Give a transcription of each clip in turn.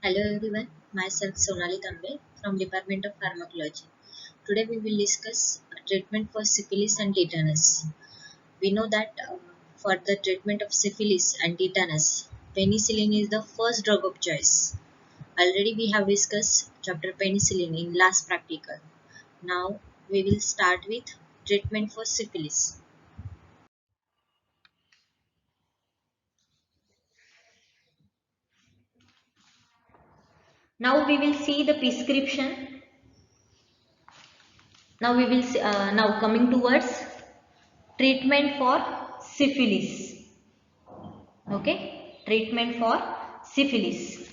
Hello everyone, myself Sonali Tambe from Department of Pharmacology. Today we will discuss treatment for syphilis and tetanus. We know that for the treatment of syphilis and tetanus, penicillin is the first drug of choice. Already we have discussed chapter penicillin in last practical. Now we will start with treatment for syphilis. Now we will see the prescription. Now we will see, now coming towards treatment for syphilis. Okay, treatment for syphilis.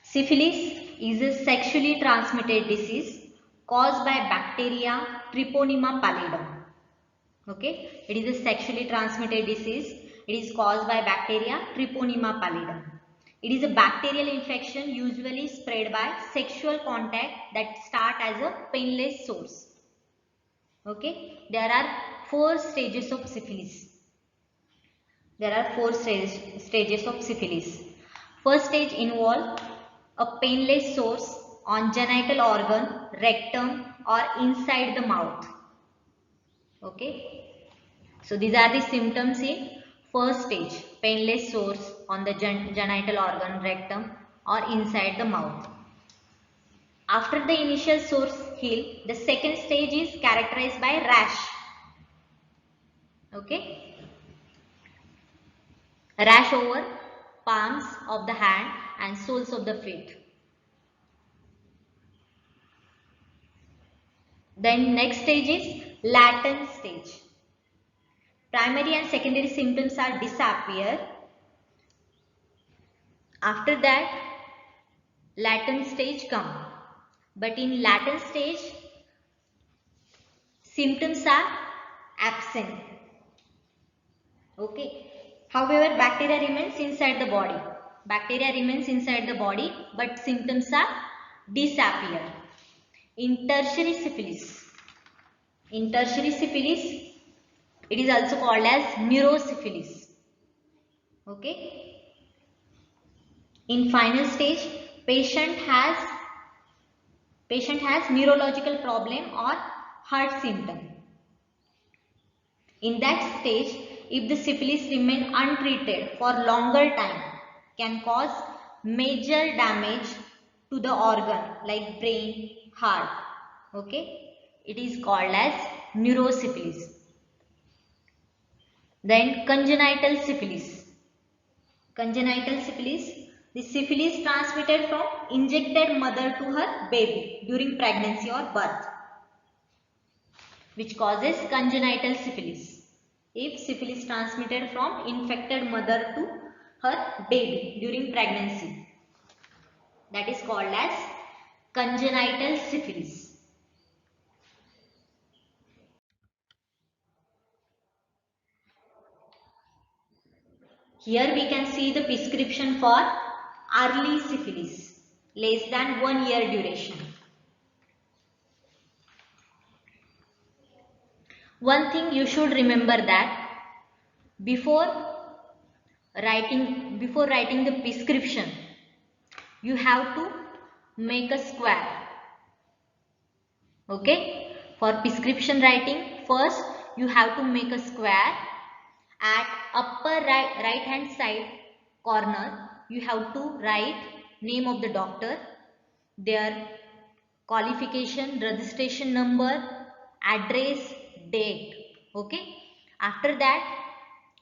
Syphilis is a sexually transmitted disease caused by bacteria Treponema pallidum. Okay, it is a sexually transmitted disease. It is caused by bacteria Treponema pallidum. It is a bacterial infection usually spread by sexual contact that start as a painless source. Okay, there are four stages of syphilis. There are four stages of syphilis. First stage involve a painless source on genital organ, rectum or inside the mouth. Okay. So these are the symptoms in first stage, painless source on the genital organ, rectum or inside the mouth. After the initial source heal, the second stage is characterized by rash. Okay. Rash over palms of the hand and soles of the feet. Then next stage is latent stage. Primary and secondary symptoms are disappear. After that, latent stage come. But in latent stage, symptoms are absent. Okay. However, bacteria remains inside the body. Bacteria remains inside the body, but symptoms are disappear. In tertiary syphilis, it is also called as neurosyphilis. Okay. In final stage, patient has neurological problem or heart symptom. In that stage, if the syphilis remain untreated for longer time, can cause major damage to the organ like brain, heart. Okay, it is called as neurosyphilis. Then congenital syphilis. Congenital syphilis. The syphilis transmitted from injected mother to her baby during pregnancy or birth, which causes congenital syphilis. If syphilis transmitted from infected mother to her baby during pregnancy, that is called as congenital syphilis. Here we can see the prescription for early syphilis, less than 1 year duration. One thing you should remember that before writing the prescription, you have to make a square. Okay, for prescription writing, first you have to make a square. At upper right hand side corner, you have to write name of the doctor, their qualification, registration number, address, date. Okay, after that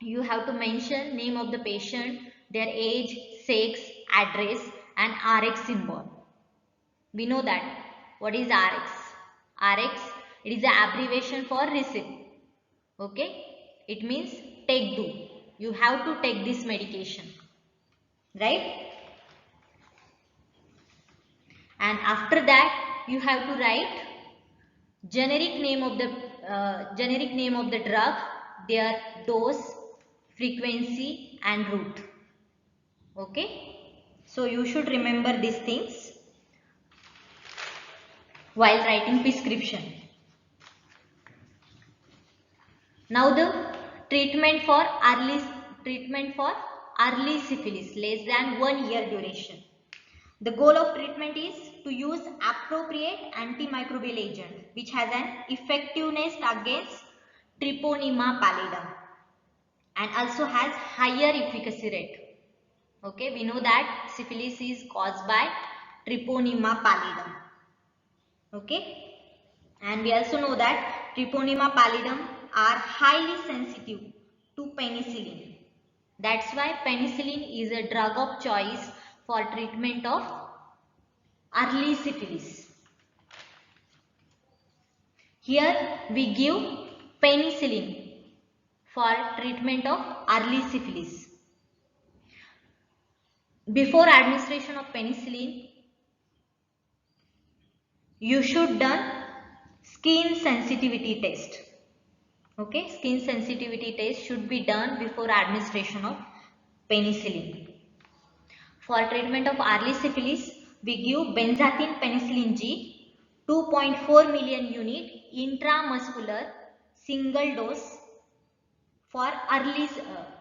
you have to mention name of the patient, their age, sex, address and RX symbol. We know that what is RX. RX, it is the abbreviation for receipt. Okay, it means take do. You have to take this medication, right? And after that you have to write generic name of the drug, their dose, frequency and route. Okay, so you should remember these things while writing prescription. Now the treatment for early syphilis, less than 1 year duration. The goal of treatment is to use appropriate antimicrobial agent which has an effectiveness against Treponema pallidum and also has higher efficacy rate. Okay, we know that syphilis is caused by Treponema pallidum. Okay, and we also know that Treponema pallidum are highly sensitive to penicillin. That's why penicillin is a drug of choice for treatment of early syphilis. Here we give penicillin for treatment of early syphilis. Before administration of penicillin, you should done skin sensitivity test. Okay, skin sensitivity test should be done before administration of penicillin. For treatment of early syphilis, we give benzathine penicillin G 2.4 million unit intramuscular single dose for early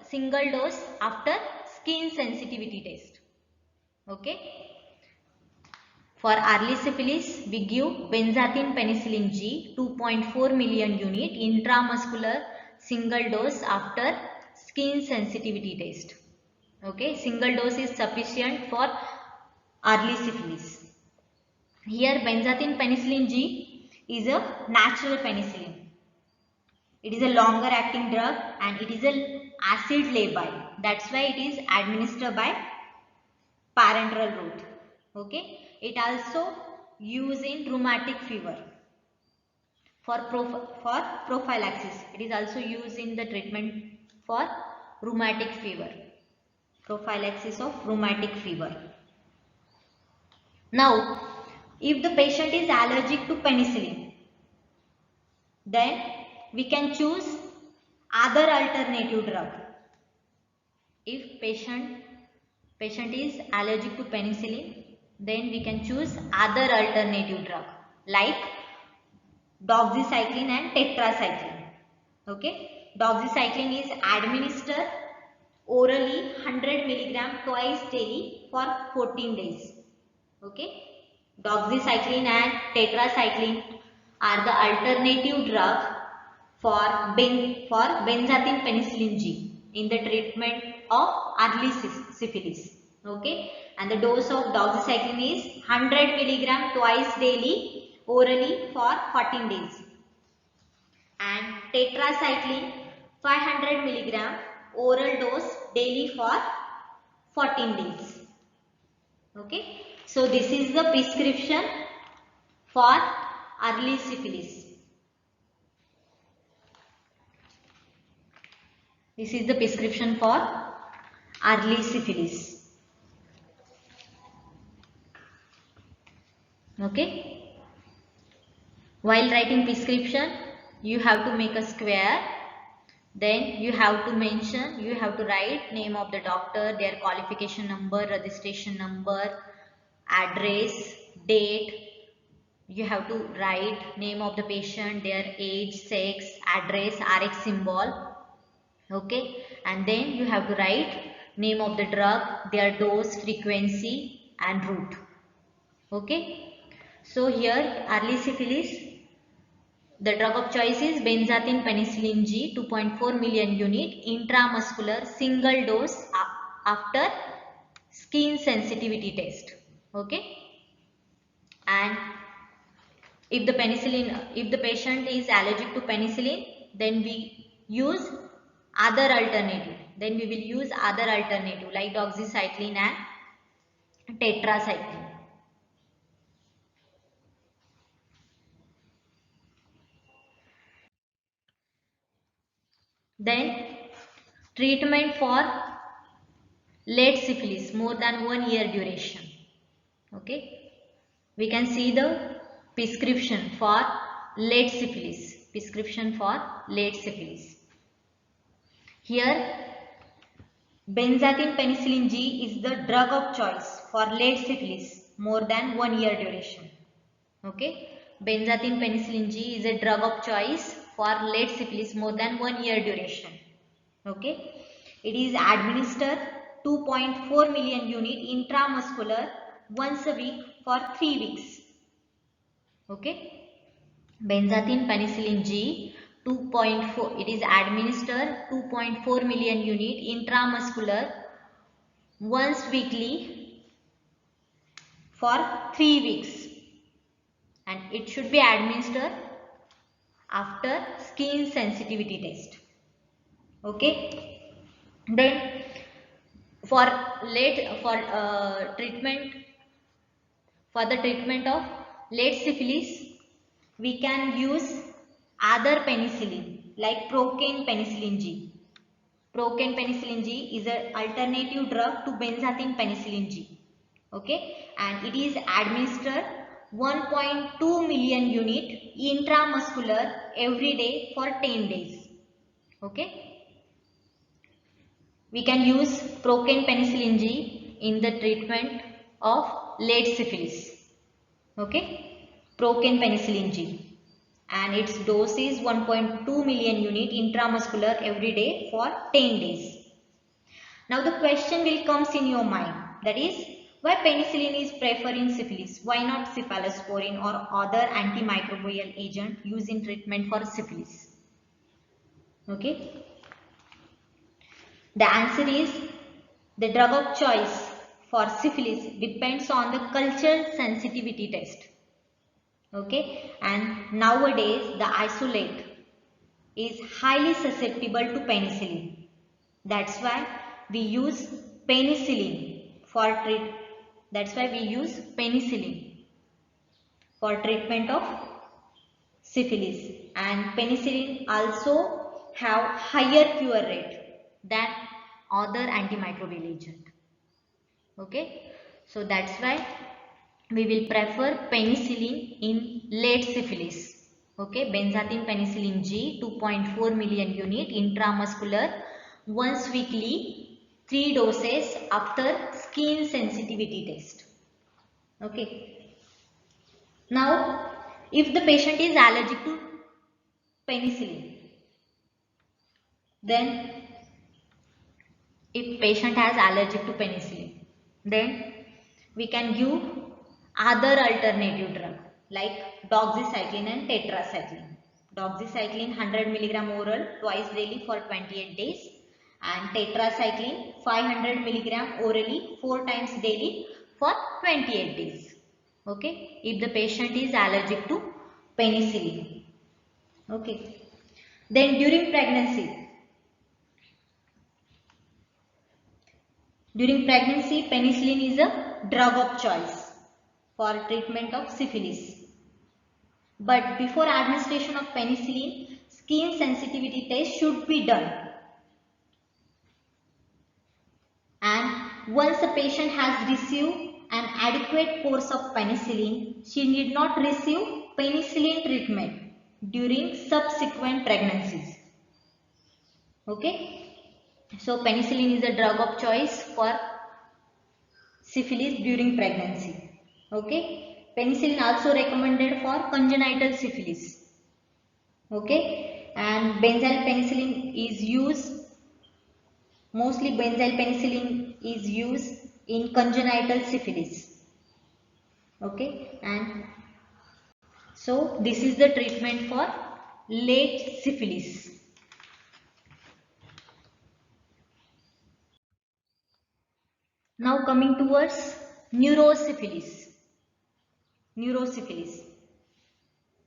single dose after skin sensitivity test. Okay. For early syphilis, we give benzathine penicillin G 2.4 million unit intramuscular single dose after skin sensitivity test. Okay, single dose is sufficient for early syphilis. Here benzathine penicillin G is a natural penicillin. It is a longer acting drug and it is an acid labile. That's why it is administered by parenteral route. Okay, it also used in rheumatic fever for prophylaxis. It is also used in the treatment for rheumatic fever, prophylaxis of rheumatic fever. Now, if the patient is allergic to penicillin, then we can choose other alternative drug. If patient is allergic to penicillin, then we can choose other alternative drug like doxycycline and tetracycline. Okay, doxycycline is administered orally 100 milligram twice daily for 14 days. Okay, doxycycline and tetracycline are the alternative drug for benzathine penicillin G in the treatment of early syphilis. Okay, and the dose of doxycycline is 100 milligram twice daily orally for 14 days, and tetracycline 500 milligram oral dose daily for 14 days. Okay, so this is the prescription for early syphilis. This is the prescription for early syphilis. Okay. While writing prescription, you have to make a square. Then you have to mention, you have to write name of the doctor, their qualification number, registration number, address, date. You have to write name of the patient, their age, sex, address, RX symbol. Okay, and then you have to write name of the drug, their dose, frequency and route. Okay, so here early syphilis, the drug of choice is benzathine penicillin G 2.4 million unit intramuscular single dose after skin sensitivity test. Okay, and if the patient is allergic to penicillin, then we use other alternative. Then we will use other alternative like doxycycline and tetracycline. Then treatment for late syphilis more than 1 year duration. Okay, we can see the prescription for late syphilis. Prescription for late syphilis. Here benzathine penicillin G is the drug of choice for late syphilis more than 1 year duration. Okay, benzathine penicillin G is a drug of choice for late syphilis more than 1 year duration. Okay, it is administered 2.4 million unit intramuscular once a week for 3 weeks. Okay. Benzathine penicillin G 2.4, it is administered 2.4 million unit intramuscular once weekly for 3 weeks, and it should be administered after skin sensitivity test. Okay. Then for treatment, for the treatment of late syphilis, we can use other penicillin like procaine penicillin G. Procaine penicillin G is an alternative drug to benzathine penicillin G. Okay, and it is administered 1.2 million unit intramuscular every day for 10 days. Okay, we can use procaine penicillin G in the treatment of late syphilis. Okay, procaine penicillin G, and its dose is 1.2 million unit intramuscular every day for 10 days. Now the question will comes in your mind, that is, why penicillin is preferred in syphilis? Why not cephalosporin or other antimicrobial agent used in treatment for syphilis? Okay, the answer is the drug of choice for syphilis depends on the culture sensitivity test. Okay, and nowadays the isolate is highly susceptible to penicillin. That's why we use penicillin for treatment of syphilis, and penicillin also have higher cure rate than other antimicrobial agent. Okay, so that's why we will prefer penicillin in late syphilis. Okay, benzathine penicillin G 2.4 million unit intramuscular once weekly, 3 doses after skin sensitivity test. Okay, now if the patient is allergic to penicillin, then if patient has allergic to penicillin, then we can give other alternative drug like doxycycline and tetracycline. Doxycycline 100 mg oral twice daily for 28 days, and tetracycline 500 mg orally 4 times daily for 28 days. Okay, if the patient is allergic to penicillin. Okay, then during pregnancy, penicillin is a drug of choice for treatment of syphilis. But before administration of penicillin, skin sensitivity test should be done. And once a patient has received an adequate course of penicillin, she need not receive penicillin treatment during subsequent pregnancies. Okay, so penicillin is a drug of choice for syphilis during pregnancy. Okay, penicillin also recommended for congenital syphilis. Okay, and mostly benzyl penicillin is used in congenital syphilis. Okay, and so this is the treatment for late syphilis. Now coming towards neurosyphilis. Neurosyphilis.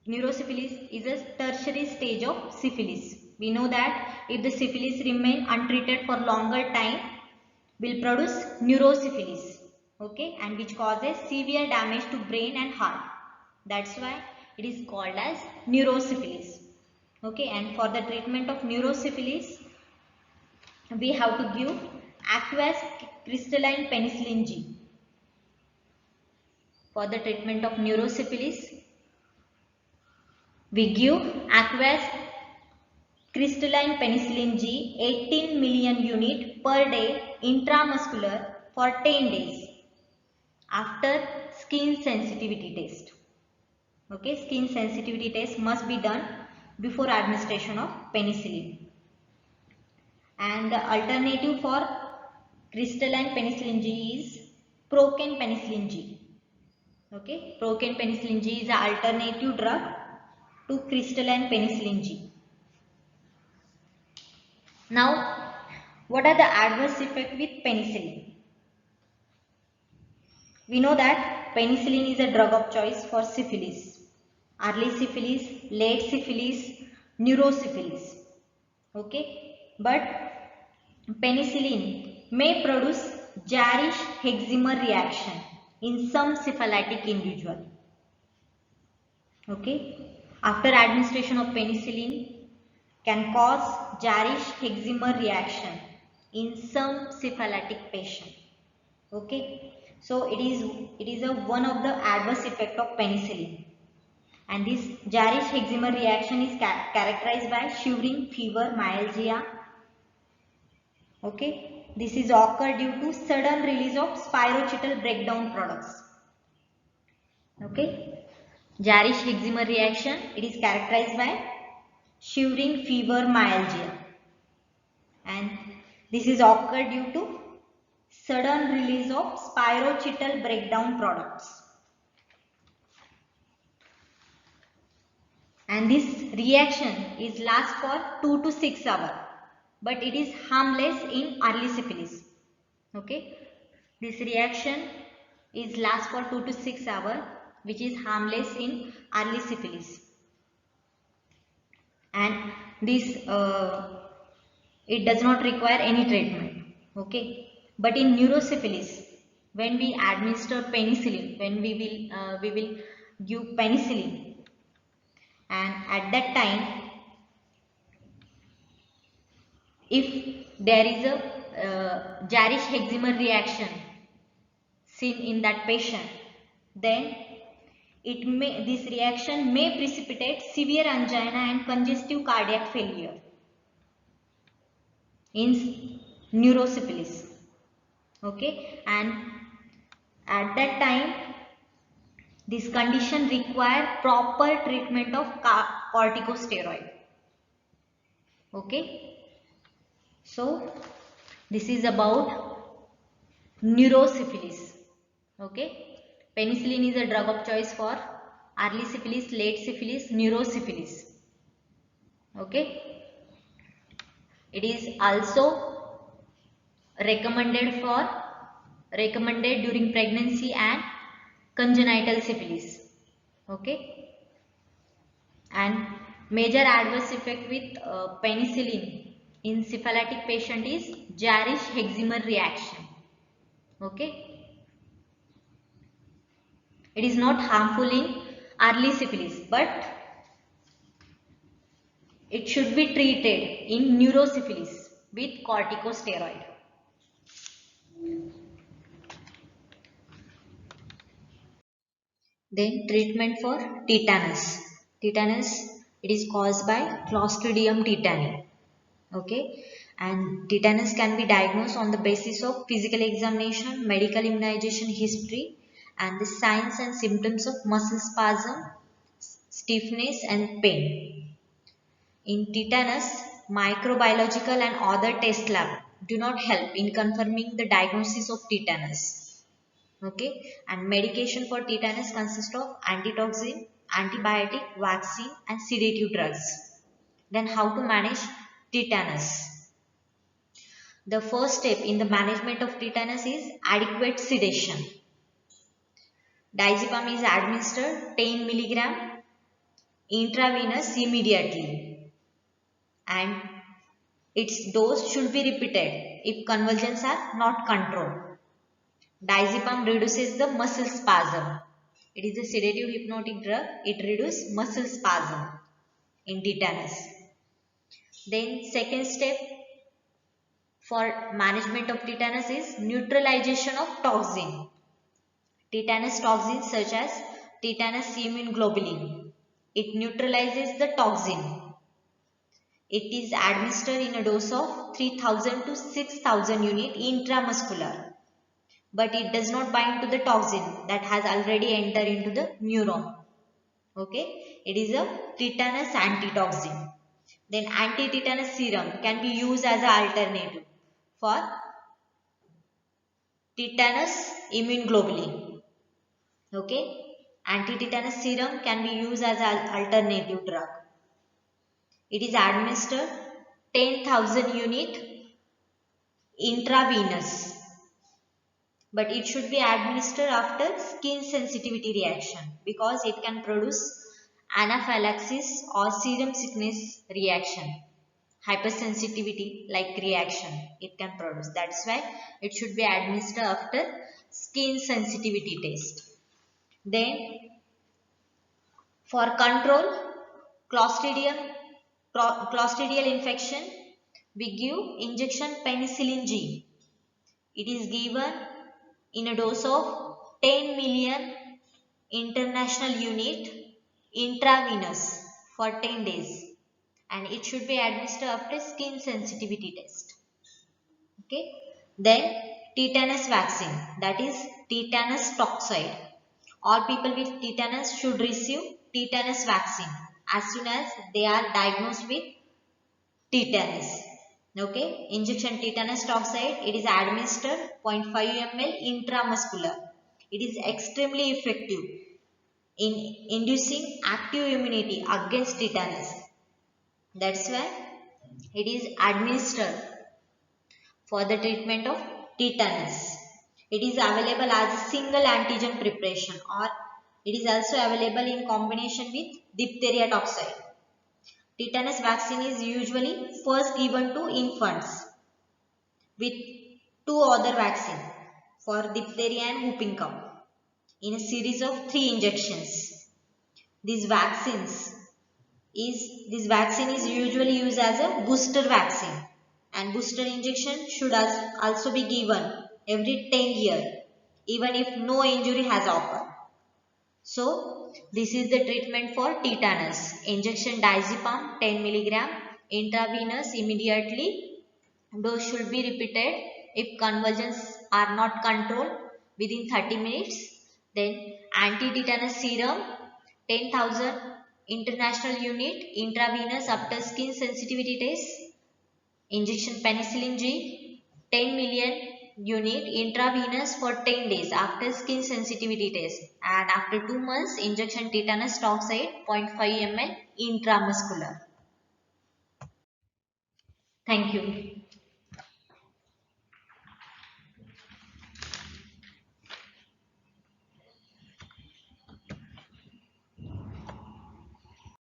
Neurosyphilis is a tertiary stage of syphilis. We know that if the syphilis remain untreated for longer time, will produce neurosyphilis. Okay, and which causes severe damage to brain and heart. That's why it is called as neurosyphilis. Okay, and for the treatment of neurosyphilis, we have to give aqueous crystalline penicillin G. For the treatment of neurosyphilis, we give aqueous crystalline penicillin G 18 million unit per day intramuscular for 10 days after skin sensitivity test. Okay, skin sensitivity test must be done before administration of penicillin. And the alternative for crystalline penicillin G is Procaine penicillin G. Okay, procaine penicillin G is an alternative drug to crystalline penicillin G. Now, what are the adverse effects with penicillin? We know that penicillin is a drug of choice for syphilis, early syphilis, late syphilis, neurosyphilis. Okay, but penicillin may produce Jarisch-Hexamer reaction in some syphilitic individual. Okay, after administration of penicillin can cause Jarisch-Hexamer reaction in some syphilitic patient. Okay, so it is a one of the adverse effect of penicillin, and this Jarisch-Hexamer reaction is characterized by shivering, fever, myalgia. Okay, this is occur due to sudden release of spirochetal breakdown products. Okay, Jarisch-Hexamer reaction, it is characterized by shivering, fever, myalgia, and this is occur due to sudden release of spirochetal breakdown products. And this reaction is last for 2 to 6 hours, but it is harmless in early syphilis. Okay, this reaction is last for 2 to 6 hours, which is harmless in early syphilis, and this it does not require any treatment. Okay, but in neurosyphilis, when we administer penicillin, when we will give penicillin, and at that time, if there is a Jarisch-Hexamer reaction seen in that patient, then this reaction may precipitate severe angina and congestive cardiac failure in neurosyphilis. Okay, and at that time, this condition require proper treatment of corticosteroid. Okay, so this is about neurosyphilis. Okay, penicillin is a drug of choice for early syphilis, late syphilis, neurosyphilis. Okay, it is also recommended during pregnancy and congenital syphilis. Okay, and major adverse effect with penicillin in syphilitic patient is Jarisch-Hexamer reaction. Okay, it is not harmful in early syphilis, but it should be treated in neurosyphilis with corticosteroid. Then treatment for tetanus. Tetanus, it is caused by Clostridium tetani. Okay, and tetanus can be diagnosed on the basis of physical examination, medical immunization history, and the signs and symptoms of muscle spasm, stiffness, and pain. In tetanus, microbiological and other test lab do not help in confirming the diagnosis of tetanus. Okay, and medication for tetanus consists of antitoxin, antibiotic, vaccine, and sedative drugs. Then how to manage tetanus? The first step in the management of tetanus is adequate sedation. Diazepam is administered 10 milligram intravenous immediately, and its dose should be repeated if convulsions are not controlled. Diazepam reduces the muscle spasm. It is a sedative hypnotic drug. It reduces muscle spasm in tetanus. Then second step for management of tetanus is neutralization of toxin. Tetanus toxins such as tetanus immunoglobulin. It neutralizes the toxin. It is administered in a dose of 3000 to 6000 unit intramuscular, but it does not bind to the toxin that has already entered into the neuron. Okay, it is a tetanus antitoxin. Then anti-tetanus serum can be used as an alternative for tetanus immunoglobulin. Okay, anti-tetanus serum can be used as an alternative drug. It is administered 10,000 unit intravenous, but it should be administered after skin sensitivity reaction because it can produce anaphylaxis or serum sickness reaction. Hypersensitivity like reaction it can produce. That's why it should be administered after skin sensitivity test. Then for control clostridial infection, we give injection penicillin G. It is given in a dose of 10 million international unit intravenous for 10 days, and it should be administered after skin sensitivity test. Okay. Then tetanus vaccine, that is tetanus toxoid. All people with tetanus should receive tetanus vaccine as soon as they are diagnosed with tetanus. Okay, injection tetanus toxoid, it is administered 0.5 ml intramuscular. It is extremely effective in inducing active immunity against tetanus. That's why it is administered for the treatment of tetanus. It is available as a single antigen preparation, or it is also available in combination with diphtheria toxoid. Tetanus vaccine is usually first given to infants with two other vaccines for diphtheria and whooping cough in a series of 3 injections. These vaccines this vaccine is usually used as a booster vaccine, and booster injection should also be given every 10 years even if no injury has occurred. So this is the treatment for tetanus. Injection diazepam 10 milligram intravenous immediately. Dose should be repeated if convulsions are not controlled within 30 minutes. Then anti-tetanus serum 10,000 international unit intravenous after skin sensitivity test. Injection penicillin G 10 million unit intravenous for 10 days after skin sensitivity test, and after 2 months injection tetanus toxoid 0.5 ml intramuscular. Thank you.